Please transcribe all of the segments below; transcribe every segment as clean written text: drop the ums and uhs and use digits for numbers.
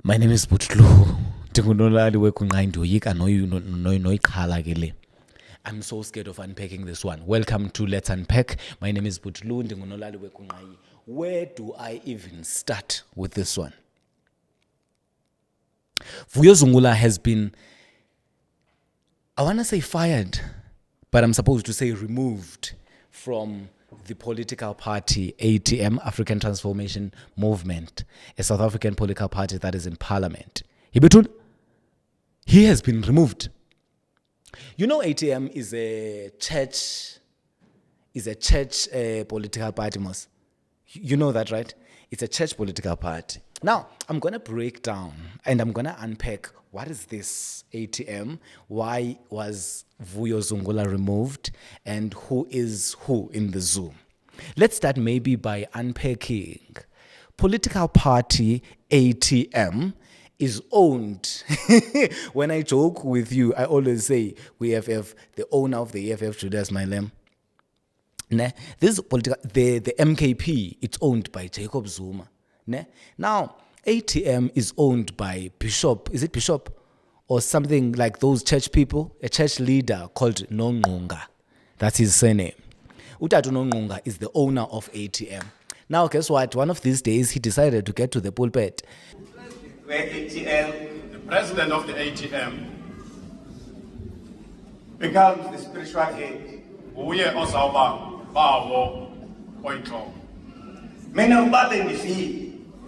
My name is Butlu. Ndingunolali wekunqayi ndoyika noyikhala ke le. I'm so scared of unpacking this one. Welcome to Let's Unpack. My name is Butlu. Ndingunolali wekunqayi. Where do I even start with this one? Vuyo Zungula has been, I want to say fired, but I'm supposed to say removed from the political party ATM, African Transformation Movement, a South African political party that is in parliament. He has been removed. You know, ATM is a church political party, Mos. You know that, right? It's a church political party. Now, I'm going to break down and I'm going to unpack what is this ATM, why was Vuyo Zungula removed, and who is who in the zoo. Let's start maybe by unpacking. Political party ATM is owned. When I joke with you, I always say we have the owner of the EFF, Julius Malema. This is political. The MKP, it's owned by Jacob Zuma. Now, ATM is owned by Bishop. Is it Bishop? Or something like those church people? A church leader called Nongunga. That's his surname. Utatu Nongunga is the owner of ATM. Now, guess what? One of these days, he decided to get to the pulpit. Where ATM, the president of the ATM, becomes the spiritual head. Uye ozawuba bawo oyinhloko. Mina ubabe ngifile.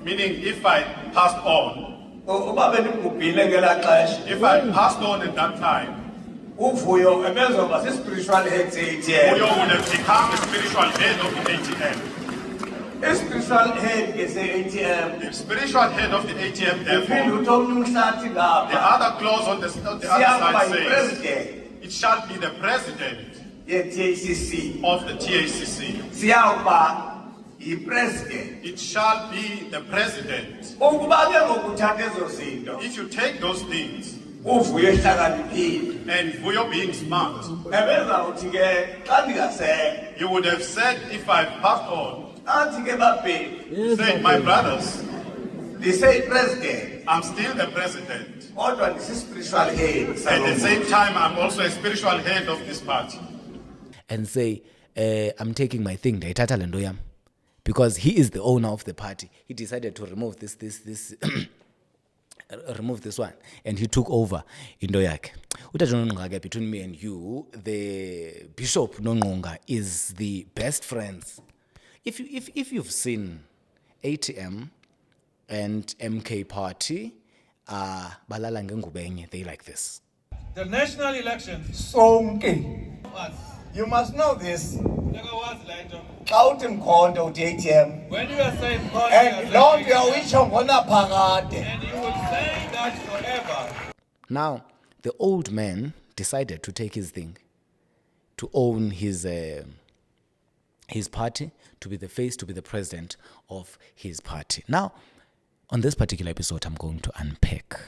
Meaning, if I passed on, if I passed on at that time, Vuyo spiritual head Vuyo would have become the spiritual head of the ATM. The spiritual head is the ATM. The spiritual head of the ATM, therefore, the other clause on the other side says, it shall be the president of the TACC. President. It shall be the president. If you take those things, and Vuyo being smart, you would have said, if I passed on, say, my brothers, they say president, I'm still the president. At the same time, I'm also a spiritual head of this party. And say, I'm taking my thing, because he is the owner of the party. He decided to remove this remove this one, and he took over into yakhe. Between me and you, the Bishop Nongunga is the best friends. If you've seen ATM and MK party, balala ngengubenye, they like this. The national elections. You must know this. When you are saying And Lord, you are which and you will say that forever. Now, the old man decided to take his thing, to own his party, to be the face, to be the president of his party. Now, on this particular episode, I'm going to unpack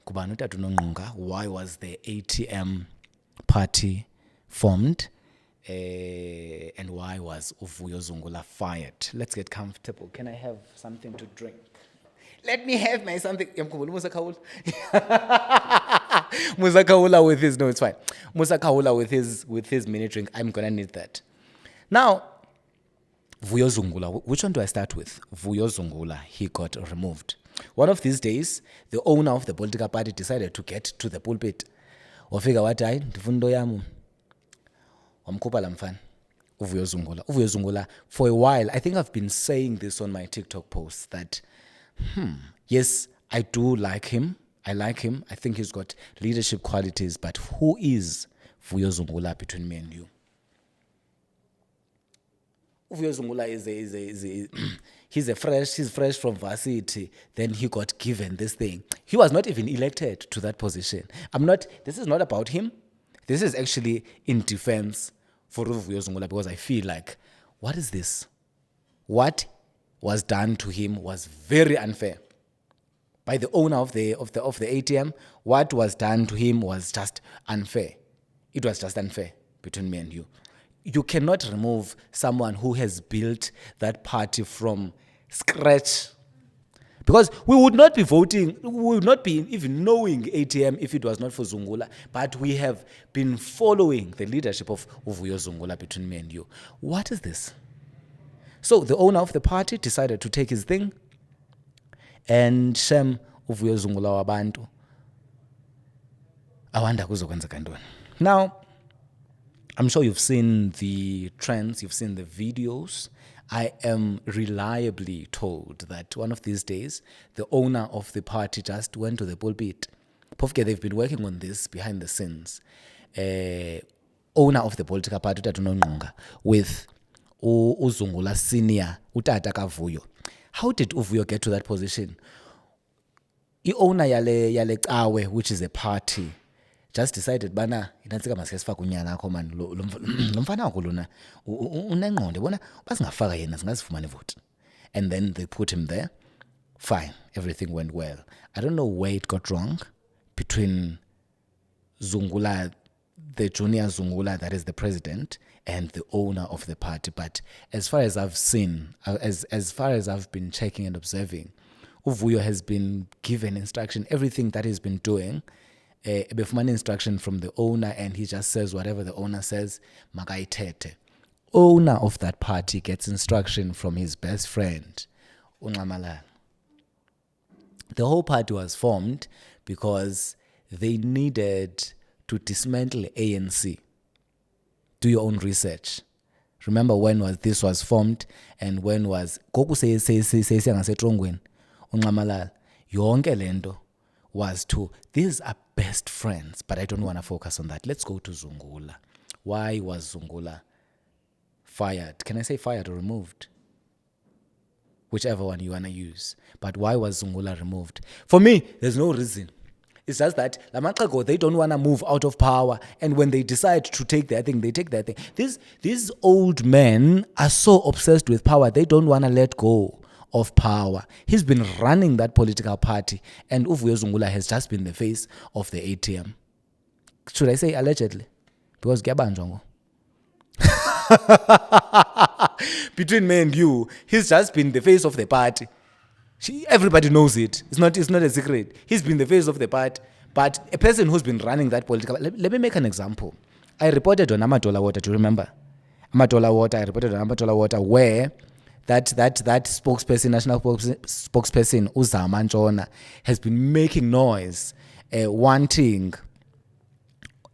why was the ATM party formed, and why was Vuyo Zungula fired. Let's get comfortable. Can I have something to drink? Let me have my something. Musa Kaula with his, no, it's fine. Musa Kaula with his mini drink. I'm gonna need that. Now, Vuyo Zungula, which one do I start with? Vuyo Zungula, he got removed. One of these days, the owner of the political party decided to get to the pulpit. Wafika wathi hayi ndifundo yamu. Wamkhupha lamfana. Vuyo Zungula, for a while, I think I've been saying this on my TikTok posts that, yes, I do like him. I like him. I think he's got leadership qualities, but who is Vuyo Zungula between me and you? Vuyo Zungula he's fresh from varsity. Then he got given this thing. He was not even elected to that position. This is not about him. This is actually in defense for Vuyo Zungula, because I feel like, what is this? What was done to him was very unfair. By the owner of the ATM, what was done to him was just unfair. It was just unfair between me and you. You cannot remove someone who has built that party from scratch. Because we would not be voting, we would not be even knowing ATM if it was not for Zungula, but we have been following the leadership of Uvuyo Zungula between me and you. What is this? So the owner of the party decided to take his thing and Shem Uvuyo Zungula wabantu. Awanda kuzokwenzeka ntoni. Now, I'm sure you've seen the trends, you've seen the videos. I am reliably told that one of these days, the owner of the party just went to the pulpit. Pofke, they've been working on this behind the scenes. Owner of the political party, Utata Nonqonga, with Uzungula Senior, Utata Kavuyo. How did Uvuyo get to that position? The owner yale Awe, which is a party, just decided bana inansika masiyasifaka unyana akho man lo mfana wakho lona unengqondo bona basingafaka yena singazifumana vote. And then they put him there. Fine, everything went well. I don't know where it got wrong between Zungula, the junior Zungula that is the president, and the owner of the party, but as far as I've seen, as far as I've been checking and observing, Uvuyo has been given instruction. Everything that he's been doing, befumana instruction from the owner, and he just says whatever the owner says, makayithethe. Owner of that party gets instruction from his best friend, uNxamalala. The whole party was formed because they needed to dismantle ANC. Do your own research. Remember when this was formed and when was Goku ngasetrongweni uNxamalala. Yonke lento was to, these are best friends, but I don't want to focus on that. Let's go to Zungula. Why was Zungula fired? Can I say fired or removed? Whichever one you want to use. But why was Zungula removed? For me, there's no reason. It's just that Lamaqego, they don't want to move out of power, and when they decide to take their thing, they take their thing. These old men are so obsessed with power, they don't want to let go of power. He's been running that political party, and Uvuyo Zungula has just been the face of the ATM. Should I say allegedly? Because Gyabanjongo. Between me and you, he's just been the face of the party. Everybody knows it. It's not a secret. He's been the face of the party. But a person who's been running that political... Let me make an example. I reported on Amatola Water, do you remember? Amatola Water, I reported on Amatola Water where that spokesperson, national spokesperson, Uzama Ntshona, has been making noise, wanting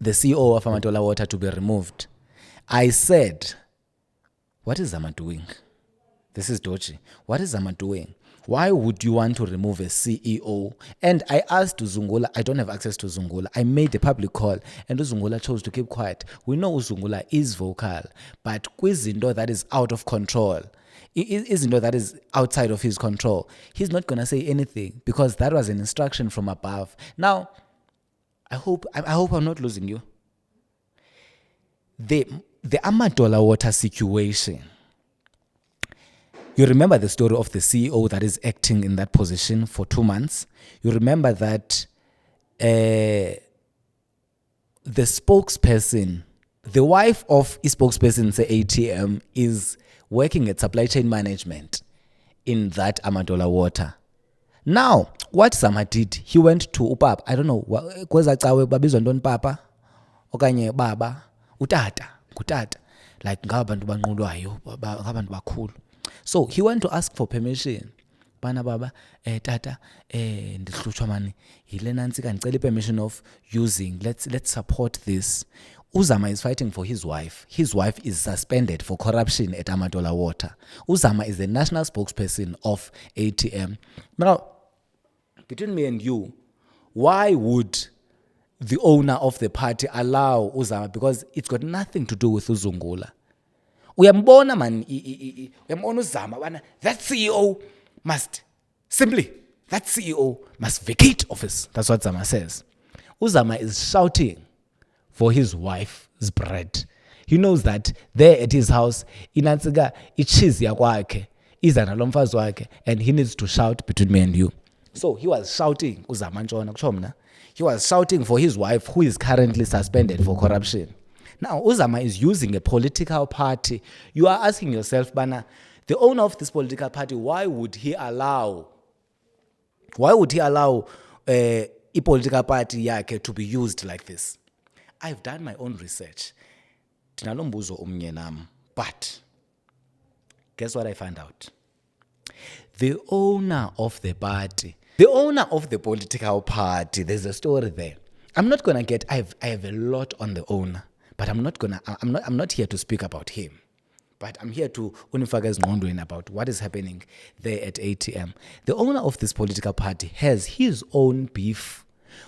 the CEO of Amatola Water to be removed. I said, what is Zama doing? This is Dochi. What is Zama doing? Why would you want to remove a CEO? And I asked Zungula, I don't have access to Zungula. I made a public call, and Zungula chose to keep quiet. We know Zungula is vocal, but kwizinto that is out of control, izinto that is outside of his control, he's not going to say anything because that was an instruction from above. Now, I hope I'm not losing you. The Amatola Water situation. You remember the story of the CEO that is acting in that position for 2 months. You remember that the spokesperson, the wife of a spokesperson, say ATM, is working at supply chain management in that Amatola Water. Now, what Zama did, he went to Upapa. I don't know, kweza cawe babizwa ntoni papa okanye baba utata kutata, like ngabantu banqulwayo ngabantu bakhulu. So he went to ask for permission. Bana baba, tata, ndihlutshwa mani, yile nantsika ndicela permission of using. Let's support this. Uzama is fighting for his wife. His wife is suspended for corruption at Amatola Water. Uzama is the national spokesperson of ATM. Now, between me and you, why would the owner of the party allow Uzama? Because it's got nothing to do with Uzungula. Uyambona man, uyambona Uzama bana, that CEO must vacate office. That's what Zama says. Uzama is shouting for his wife's bread. He knows that there at his house, inantsika ichizi yakwakhe, iza nalo mfazi wakhe, and he needs to shout between me and you. So he was shouting, Uzama Ntshona kutsho mna. He was shouting for his wife who is currently suspended for corruption. Now, Uzama is using a political party. You are asking yourself, Bana, the owner of this political party, why would he allow Why would he allow a political party yakhe to be used like this? I've done my own research. But guess what I found out? The owner of the party, the owner of the political party, there's a story there. I'm not gonna get. I have a lot on the owner, but I'm not here to speak about him. But I'm here to unifagaz ngqondweni about what is happening there at ATM. The owner of this political party has his own beef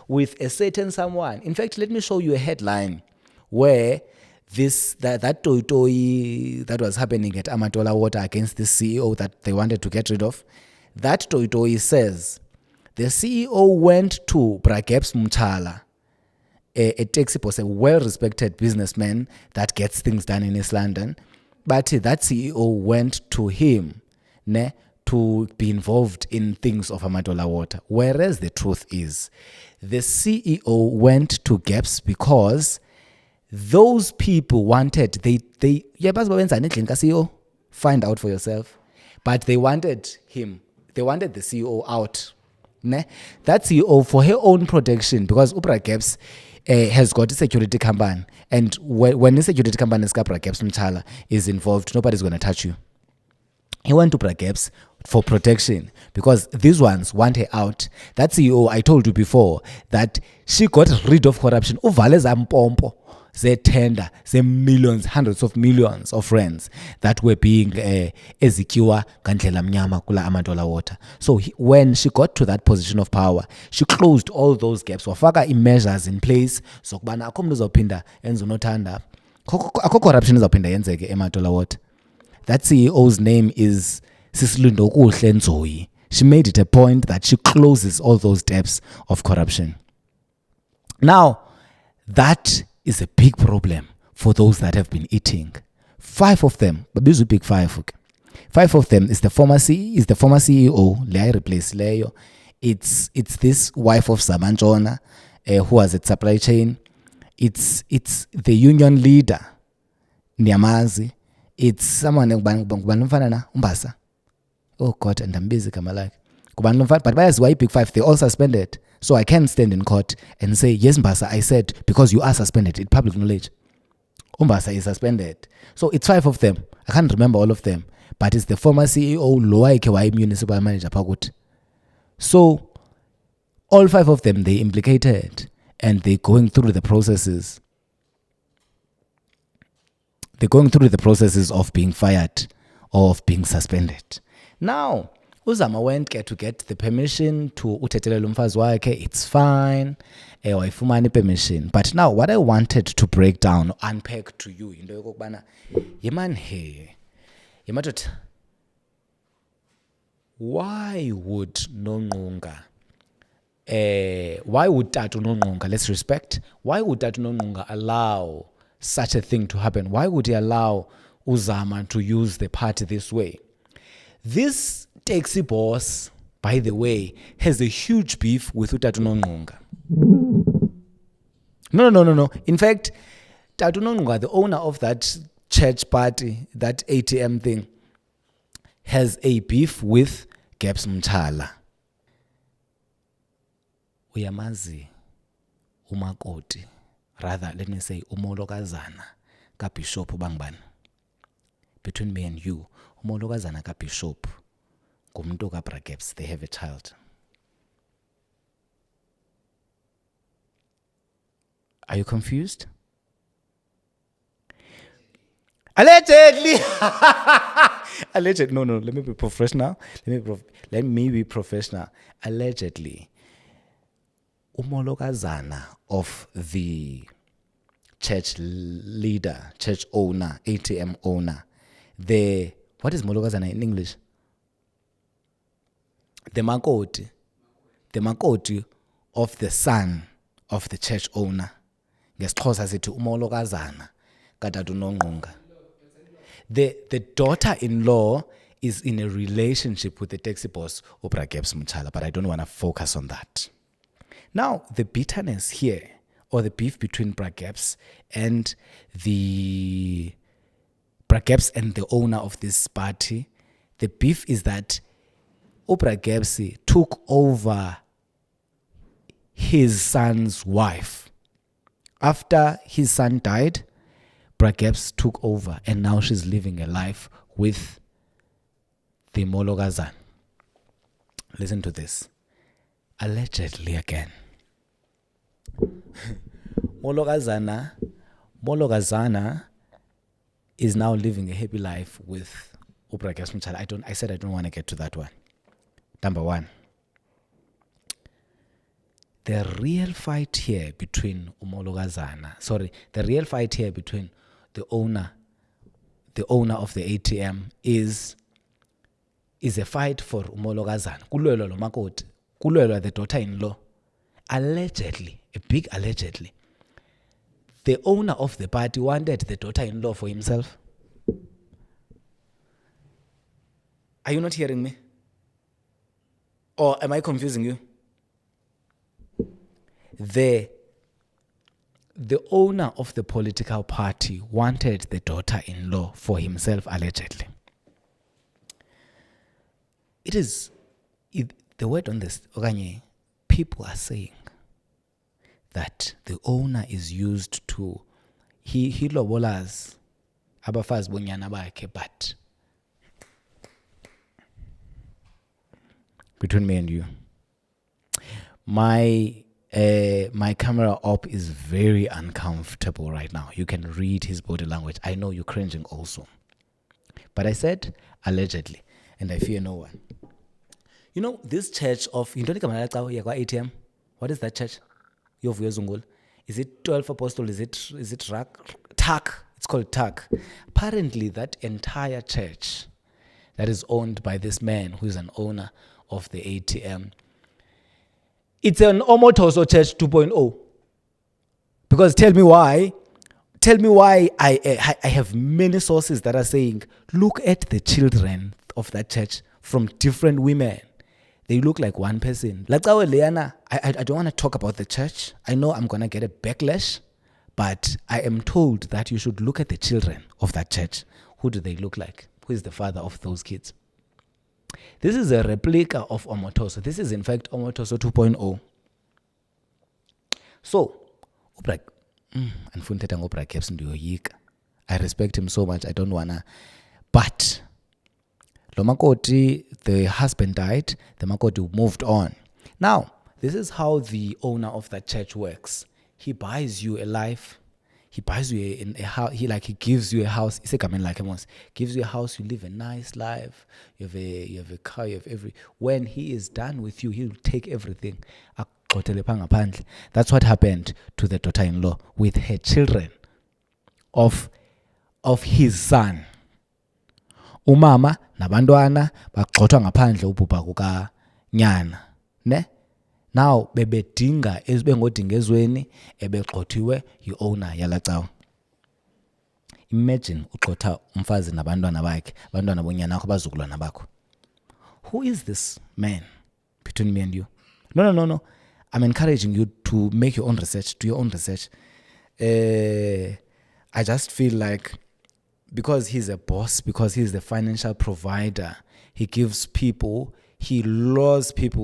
with a certain someone. In fact, let me show you a headline where that toy that was happening at Amatola Water against the CEO that they wanted to get rid of. That toy says the CEO went to Brageps Muthala, a taxi boss, a well-respected businessman that gets things done in East London. But that CEO went to him to be involved in things of Amatola Water. Whereas the truth is, the CEO went to GAPS because those people wanted, CEO, find out for yourself. But they wanted him, they wanted the CEO out. That CEO, for her own protection, because Upra GAPS has got a security company, and when the security company GAPS Mthala is involved, nobody's going to touch you. He went to Brageps for protection because these ones want her out. That CEO, I told you before, that she got rid of corruption. Uvale zampompo, ze tender, ze millions, hundreds of millions of rands that were being ezikiwa ngandlela mnyama kula Amatola Water. So when she got to that position of power, she closed all those gaps. Wafaka measures in place. So kubana akho mntu uzophinda enze unothanda. Akho corruption izophinda yenzeke eMatola Water. That CEO's name is Sisilundo Kuhle Nzoyi. She made it a point that she closes all those depths of corruption. Now, that is a big problem for those that have been eating. 5 of them, but these big 5. Okay. 5 of them is the former CEO, Leah replace Leo. It's this wife of Samantjona, who was at supply chain. It's the union leader, Nyamazi. It's someone Umbasa. Oh God, and I'm busy, Kamalak. But why big 5? They all suspended. So I can stand in court and say, yes, Mbasa, I said, because you are suspended. It's public knowledge. Umbasa is suspended. So it's 5 of them. I can't remember all of them. But it's the former CEO, Loa Ikewai Municipal Manager Pagut. So all 5 of them, they implicated. And they're going through the processes. They're going through the processes of being fired or of being suspended. Now, Uzama went to get the permission to utetele lumfazi wakhe. It's fine. Wayifumana permission. But now, what I wanted to break down, unpack to you, into yokubana, yeman he, yematot, why would Nonqunga, why would Tatu Nonqunga, let's respect, why would Tatu Nonqunga allow such a thing to happen? Why would he allow Uzama to use the party this way? This taxi boss, by the way, has a huge beef with Tatu Nonqunga. No. In fact, Tatu Nonqunga, the owner of that church party, that ATM thing, has a beef with GAPS Mthala. Uyamazi umakoti. Rather, let me say, umolokazana ka Bishop Bangbani. Between me and you, umolokazana ka Bishop, ngumuntu ka Brageps, they have a child. Are you confused? Allegedly! Allegedly. No, let me be professional. Let me be professional. Allegedly. Umolokazana of the church leader, church owner, ATM owner, what is molokazana in English? The makoti of the son of the church owner. Ngesixhosa sithi umolokazana kaTatu Nonqunga. The daughter-in-law is in a relationship with the taxi boss, Brageps Mthala, but I don't want to focus on that. Now, the bitterness here, or the beef between Brageps and the owner of this party, the beef is that Gebse took over his son's wife. After his son died, Bra Gebse took over, and now she's living a life with the Molokazana. Listen to this. Allegedly again. Molokazana is now living a happy life with Bra Gebse Mtshali. I said I don't want to get to that one. Number one. The real fight here between the real fight here between the owner of the ATM is a fight for Molokazana. Kulwelwa lo makoti. Kulwelwa the daughter-in-law. Allegedly, a big allegedly, the owner of the party wanted the daughter-in-law for himself. Are you not hearing me? Or am I confusing you? The owner of the political party wanted the daughter-in-law for himself, allegedly. The word on this, people are saying that the owner is used to, he lobolas abafazi bonyana bakhe, but between me and you, my camera op is very uncomfortable right now. You can read his body language. I know you're cringing also. But I said allegedly, and I fear no one. You know, this church of ATM, what is that church? Is it 12 Apostle? Is it TAC? It's called TAC. Apparently, that entire church that is owned by this man who is an owner of the ATM, it's an Omotoso Church 2.0. Because tell me why I have many sources that are saying, look at the children of that church from different women. They look like one person. Like our Leana, I don't want to talk about the church. I know I'm going to get a backlash, but I am told that you should look at the children of that church. Who do they look like? Who is the father of those kids? This is a replica of Omotoso. This is in fact Omotoso 2.0. So, I respect him so much. I don't wanna. But Lomakoti, the husband died. The Makoti moved on. Now, this is how the owner of that church works. He buys you a life. He buys you in a house. He gives you a house. Gives you a house. You live a nice life. You have a car. You have every. When he is done with you, he'll take everything. That's what happened to the daughter-in-law with her children of his son. Umama nabantwana bagxothwa ngaphandle ubhubha kuka nyana, ne? Now bebedinga ezibengodinga ezweni ebegxothiwe yi-owner yalacawa. Imagine ugxotha umfazi nabantwana bakhe, abantwana bonyana akho abazukulwana bakho. Who is this man between me and you? No. I'm encouraging you to make your own research, do your own research. I just feel like because he's a boss, because he's the financial provider, he lures people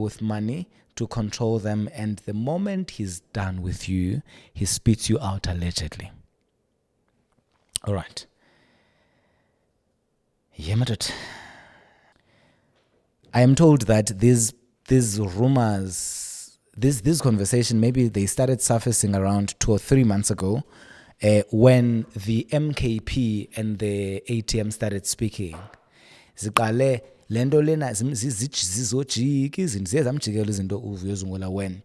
with money to control them, and the moment he's done with you, he spits you out allegedly. All right. I am told that these rumors, this conversation, maybe they started surfacing around 2 or 3 months ago, when the MKP and the ATM started speaking. Ziqale lento lena zizojika izinto ziyezamjikela izinto uvuyozungula when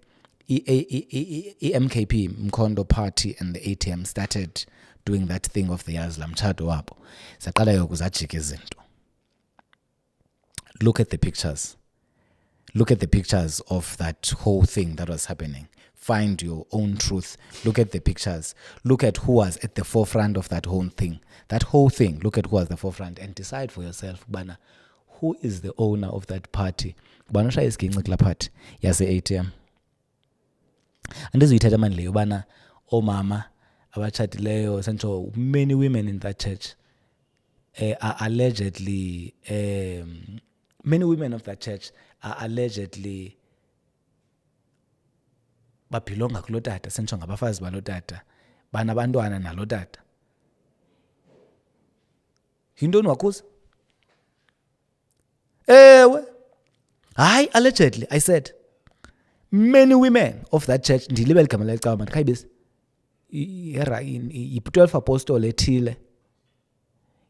MKP Mkhondo Party and the ATM started doing that thing of the Yazla mtshato wabo. Zaqala yokuzajika izinto. Look at the pictures. Look at the pictures of that whole thing that was happening. Find your own truth. Look at the pictures. Look at who was at the forefront of that whole thing. That whole thing, look at who was at the forefront and decide for yourself, Bana, who is the owner of that party? Bana sha isiginci kula party yase ATM. Andizuyithatha manje leyo bana omama abatshadileyo sentsho many women in that church are allegedly many women of that church allegedly babhilonga kulo tata, sentsho ngabafazi balo tata, banabantwana nalo tata. Yintoni wakuza? Ewe. Hayi, allegedly, I said, many women of that church, ndilibele igama lecawa manje, khayibisi. Yi-12 apostole ethile.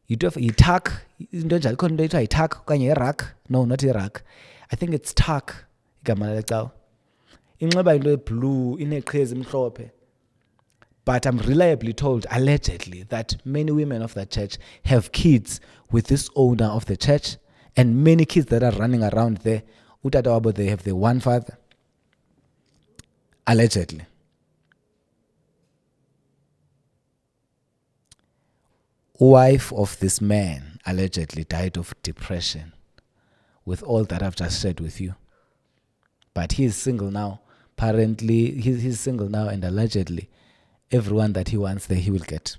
Yi-TAC, into enjalo, khona into ethiwa yi-TAC okanye yi-RAC. No, not i-RAC. I think it's TAC, igama lecawa. Inxiba into eblue, ineqhezi mhlophe. But I'm reliably told, allegedly, that many women of that church have kids with this owner of the church, and many kids that are running around there, utata wabo, they have the one father. Allegedly. Wife of this man allegedly died of depression with all that I've just shared with you. But he is single now. Apparently, he's single now, and allegedly, everyone that he wants there, he will get.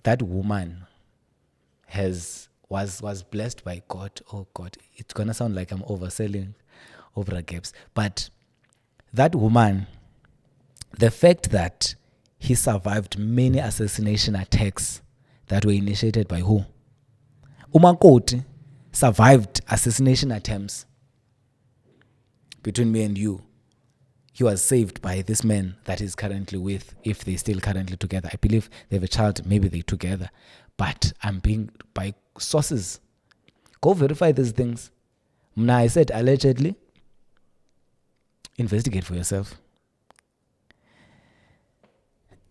That woman was blessed by God. Oh God, it's gonna sound like I'm overselling over gaps, but that woman, the fact that he survived many assassination attacks that were initiated by who? Umakoti survived assassination attempts between me and you. He was saved by this man that he's currently with, if they're still currently together. I believe they have a child, maybe they're together. But I'm being, by sources, go verify these things. Now I said allegedly, investigate for yourself.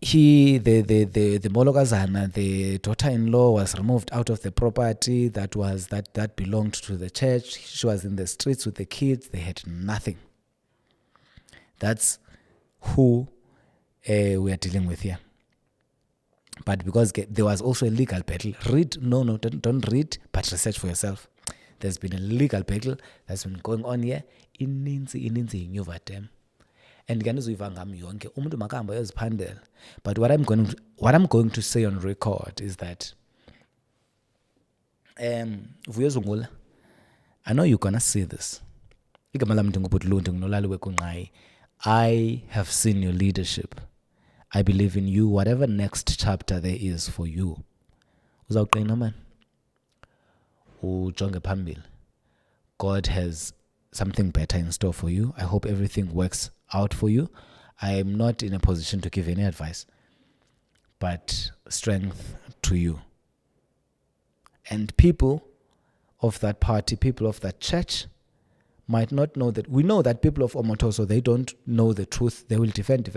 The Molokazana, the daughter-in-law, was removed out of the property that belonged to the church. She was in the streets with the kids. They had nothing. That's who we are dealing with here. But because there was also a legal battle, don't read, but research for yourself. There's been a legal battle that's been going on here. Ininzi inyuva dem. And ngiyanizuyiva ngami yonke umuntu makahamba ayoziphandela. But what I'm going to say on record is that Vuyezungula, I know you're gonna see this. I have seen your leadership. I believe in you. Whatever next chapter there is for you, uzawuqina man. Ujonge phambili. God has something better in store for you. I hope everything works out for you. I am not in a position to give any advice, but strength to you. And people of that party, people of that church, might not know that. We know that people of Omotoso, they don't know the truth. They will defend.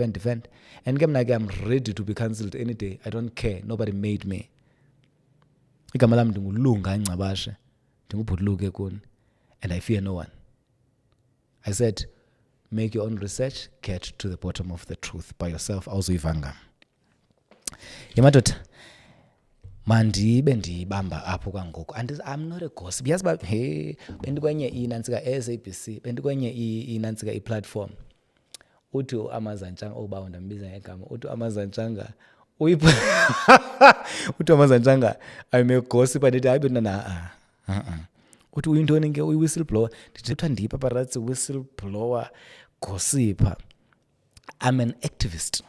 And I'm ready to be cancelled any day. I don't care. Nobody made me. And I fear no one. I said, make your own research, get to the bottom of the truth by yourself. Also ivanga. Yamatot. Mandibe ndiyibamba apho kwangoku. And I'm not a gossip. Yazi ba bendikwenye inantsika SABC, bendikwenye inantsika i-platform. Uthi uAmazanchanga oba ndambiza ngegama. Uthi uAmazanchanga uthi uAmazanchanga I'm a gossip and hayi bena uthi uyintoni ke uyi-whistleblower. Ndithetha ndiyi-paparazzi whistleblower gossiper. I'm an activist.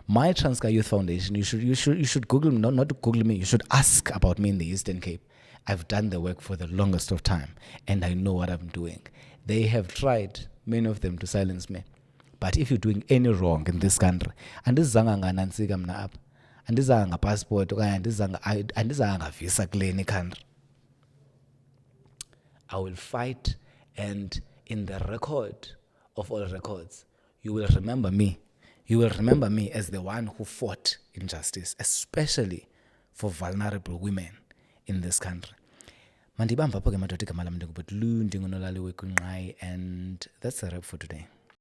My Transkei Youth Foundation, you should Google me, not Google me, you should ask about me in the Eastern Cape. I've done the work for the longest of time, and I know what I'm doing. They have tried, many of them, to silence me. But if you're doing any wrong in this country, andizanga nganansika mna apha, andizanga ngapassport, andizanga ngavisa kule any country, I will fight, and in the record of all records, you will remember me. You will remember me as the one who fought injustice, especially for vulnerable women in this country. And that's a wrap for today.